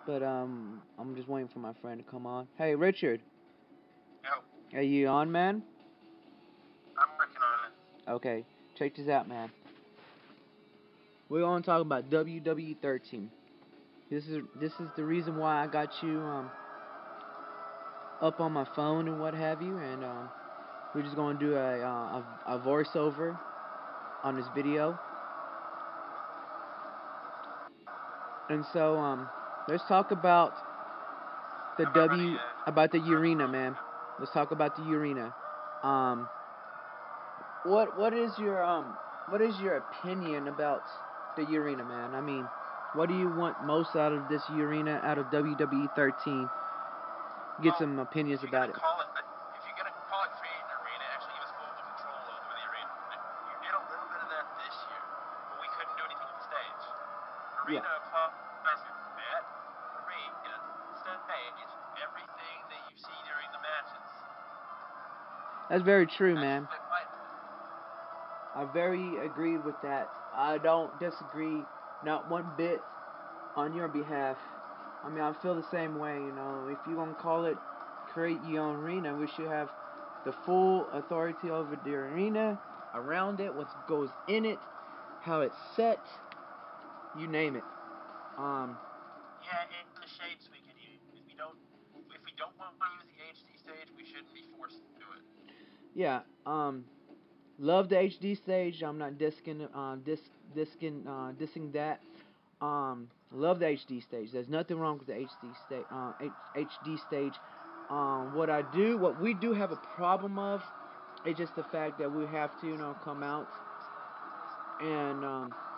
but I'm just waiting for my friend to come on. Hey, Richard, Yo, are you on, man? I'm working on it. Okay, check this out, man. We're gonna talk about WW13. This is the reason why I got you up on my phone and what have you, and we're just gonna do a voiceover on this video. And so let's talk about the How about W about the Urena, man. Let's talk about the Urena. Um, what is your opinion about the Urena, man? I mean, what do you want most out of this Urena, out of WWE 13? Get some opinions about it. If you're gonna call it creating an arena, actually give us full control over the arena. You did a little bit of that this year, but we couldn't do anything with the stage. Yeah, Arena applies to that arena, stage, everything that you see during the matches. that's very true, That's man. what applies. I very agree with that. I don't disagree, not one bit, on your behalf. I mean, I feel the same way. You know, if you're gonna call it create your own arena, we should have the full authority over the arena, around it, what goes in it, how it's set, you name it. Um, Yeah, in the shapes we can use. If we don't want to use the HD stage, we shouldn't be forced to do it. yeah. Love the HD stage. I'm not dissing that. Love the HD stage. There's nothing wrong with the HD stage. What we do have a problem of, is just the fact that we have to, come out and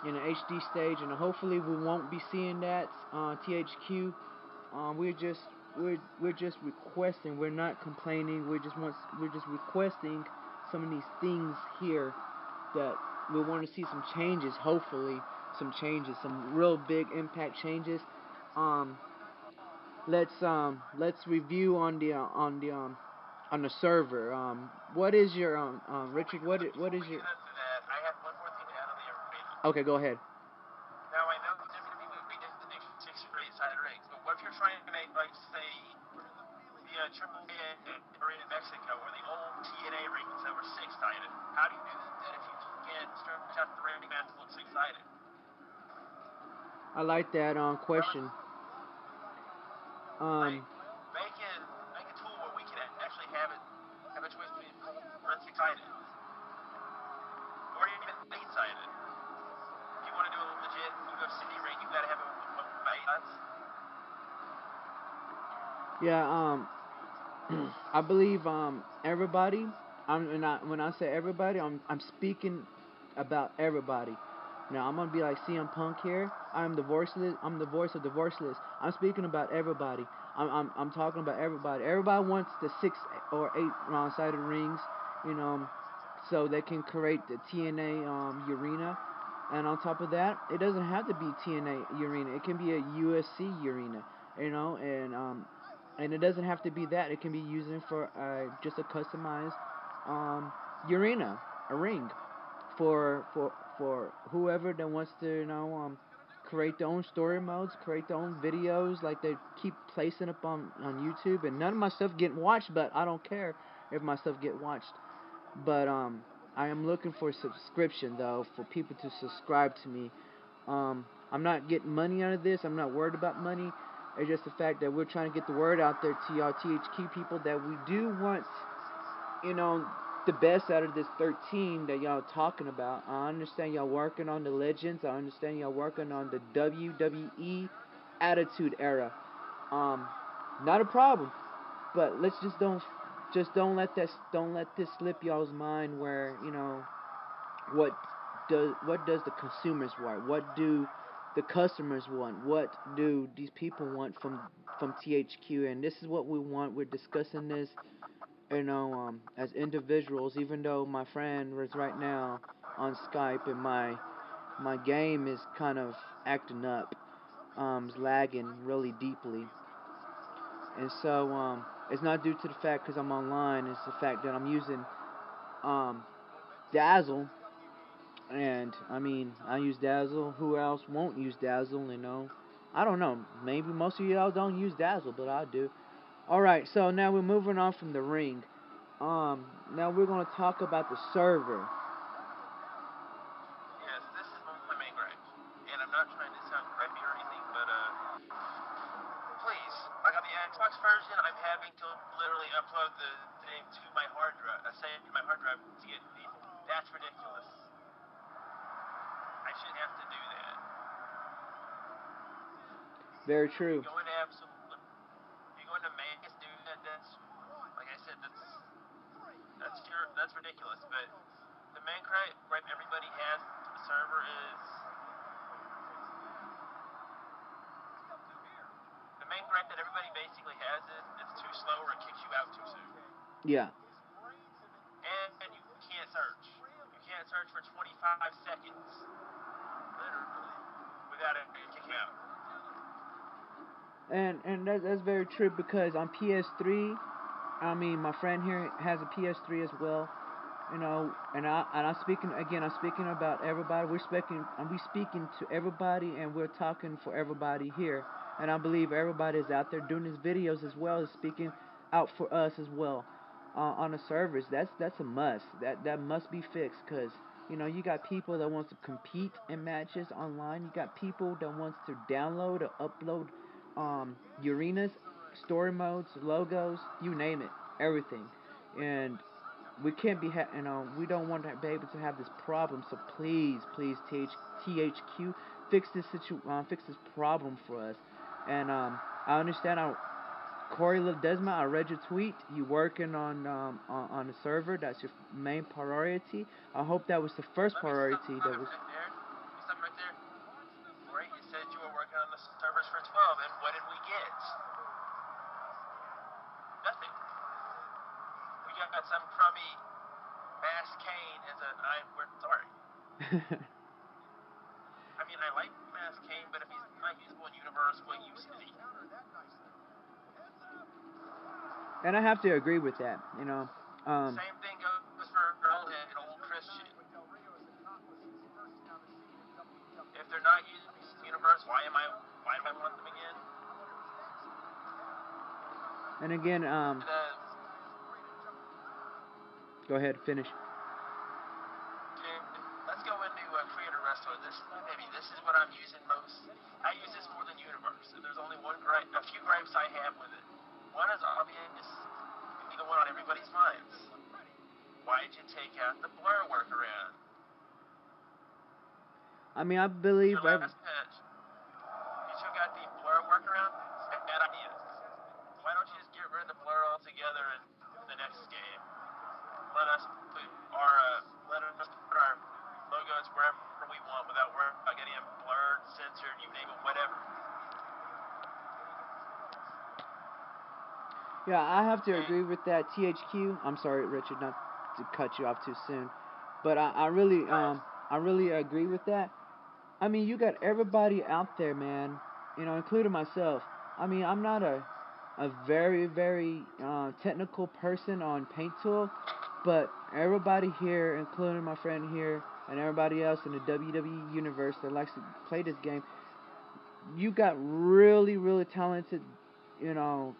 in an HD stage, and hopefully we won't be seeing that on THQ. We're just we're just requesting. We're not complaining. We're just requesting some of these things here that we want to see some changes. Hopefully, some changes, some real big impact changes. Um, let's review on the server. What is your Richard? What is your? I have one more thing to add on the arena. Okay, go ahead. Now I know WWE did the next 6 or 8 side rings, but what if you're trying to make, like, say, the Triple A arena in Mexico or the old TNA rings that were 6-sided? How do you do that if you can't stretch out the ring man to look 6-sided? I like that question. Like, Um, make a tool where we can actually have a choice between 4 and 6-sided, or even 8-sided. If you want to do a legit UFC ring, you gotta have it with 8 sides. yeah. I believe everybody. When I say everybody, I'm speaking about everybody. Now I'm gonna be like CM Punk here. I'm the voiceless. I'm the voice of the voiceless. I'm speaking about everybody. I'm talking about everybody. Everybody wants the 6 or 8 round-sided rings, you know, so they can create the TNA arena. And on top of that, it doesn't have to be TNA arena. It can be a UFC arena, and it doesn't have to be that. It can be using for just a customized arena, a ring for whoever that wants to, create their own story modes, create their own videos, like they keep placing up on YouTube. And none of my stuff getting watched, but I don't care if my stuff get watched. But I am looking for subscription though, for people to subscribe to me. I'm not getting money out of this. I'm not worried about money. It's just the fact that we're trying to get the word out there to y'all THQ people that we do want, you know, the best out of this 13 that y'all talking about. I understand y'all working on the Legends. I understand y'all working on the WWE Attitude Era. Um, Not a problem. But let's just don't let this slip y'all's mind where, what does the consumers want? What do the customers want? What do these people want from THQ? And this is what we want. We're discussing this, as individuals. Even though my friend is right now on Skype and my game is kind of acting up, it's lagging really deeply, and so it's not due to the fact because I'm online. It's the fact that I'm using um, Dazzle. And I mean, I use Dazzle. Who else won't use Dazzle? I don't know. Maybe most of y'all don't use Dazzle, but I do. All right, so now we're moving on from the ring. Now we're gonna talk about the server. Yes, this is one of my main gripes. And I'm not trying to sound gripey or anything, but please, like on the Xbox version, I'm having to literally upload the thing to my hard drive, save my hard drive to get people. That's ridiculous. I shouldn't have to do that. Very true. You go into absolute, you go into Magus, do that. That's like I said, that's ridiculous. But the main gripe everybody has to the server is the main gripe that everybody basically has is it's too slow or it kicks you out too soon. Yeah. And you can't search. You can't search for 25 seconds, literally, without it kicking you out. And that's very true because on PS3, I mean my friend here has a PS3 as well. You know, and I'm speaking again. I'm speaking about everybody. We speaking to everybody, and we're talking for everybody here. And I believe everybody is out there doing these videos as well as speaking out for us as well on the servers. That's a must. That must be fixed because you know you got people that wants to compete in matches online. You got people that wants to download or upload arenas, story modes, logos, you name it, everything. And we can't be, we don't want to be able to have this problem. So please, THQ, fix this problem for us. And I understand. Corey Ledesma, I read your tweet. You working on the server. That's your main priority. I hope that was the first priority. That was. Stop right there. Corey, you said you were working on the servers for 12, and what did we get? Nothing. We got some crummy Bass Kane as we're sorry. I mean, I like Bass Kane, but if he's not usable in Universe, what use is he? And I have to agree with that. You know. Same thing goes for Earlhead and Old Christian. If they're not using Universe, why do I want them again? And again, go ahead, finish. Let's go into Creator Wrestler. This is what I'm using most. I use this more than Universe. And there's only a few gripes I have with it. One is obvious, be the one on everybody's minds. Why'd you take out the blur workaround? I mean, I believe. Your last match, you took out the blur workaround. Bad idea. Why don't you just get rid of the blur altogether in the next game? Let us put our logos wherever we want without worrying about getting them blurred, censored, you name it, whatever. Yeah, I have to agree with that. THQ. I'm sorry, Richard, not to cut you off too soon, but I really agree with that. I mean, you got everybody out there, man. You know, including myself. I mean, I'm not a very technical person on Paint Tool, but everybody here, including my friend here, and everybody else in the WWE universe that likes to play this game, you got really talented, you know,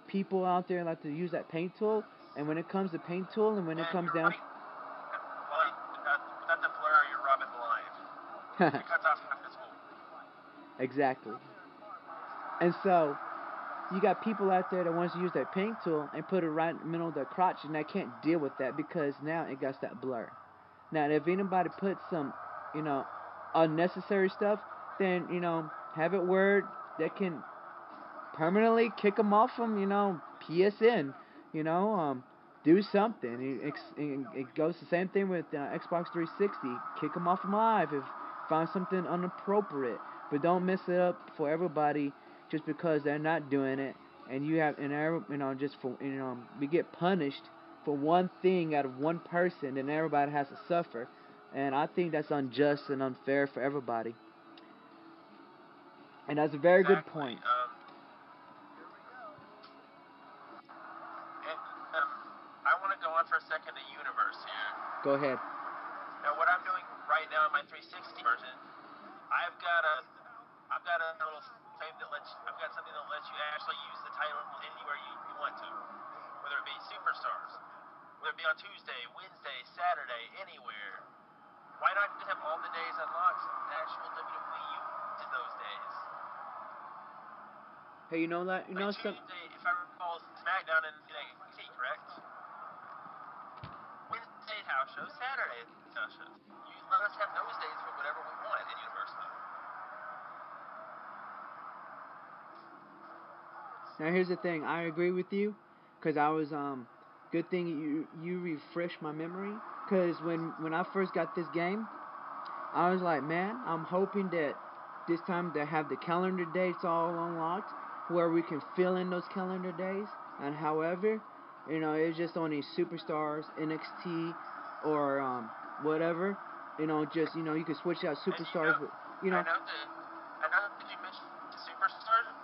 people out there like to use that Paint Tool. And when it comes to Paint Tool, and when it comes down, without the blur, you're robbing the line. It cuts off half the tool. Exactly. And so, you got people out there that wants to use that Paint Tool and put it right in the middle of their crotch, and they can't deal with that because now it got that blur. Now, if anybody puts some, you know, unnecessary stuff, then, you know, have it where they can permanently kick them off from, you know, PSN, you know, do something. It goes the same thing with Xbox 360. Kick them off from Live if find something inappropriate, but don't mess it up for everybody just because they're not doing it. And you have, you know, just for, you know, we get punished for one thing out of one person, and everybody has to suffer. And I think that's unjust and unfair for everybody. And that's a very good point. I want to go on for a second to Universe here. Go ahead. Now, what I'm doing right now in my 360 version, I've got a little title anywhere you want to, whether it be Superstars, whether it be on Tuesday, Wednesday, Saturday, anywhere. Why not just have all the days unlocked so the actual WWE uses those days? Hey, you know that? You know some. Tuesday, if I recall, SmackDown and NXT, correct? Wednesday house show, Saturday house show. You let us have those days for whatever we want in Universal. Now here's the thing. I agree with you, cause I was Good thing you refreshed my memory. Cause when I first got this game, I was like, man, I'm hoping that this time they have the calendar dates all unlocked, where we can fill in those calendar days. And however, it's just only Superstars, NXT, or whatever. Just you can switch out Superstars. I know that you mentioned the Superstars.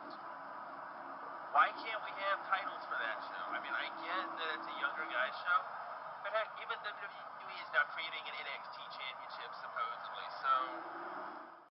Why can't we have titles for that show? I mean, I get that it's a younger guy's show, but heck, even WWE is now creating an NXT championship supposedly. So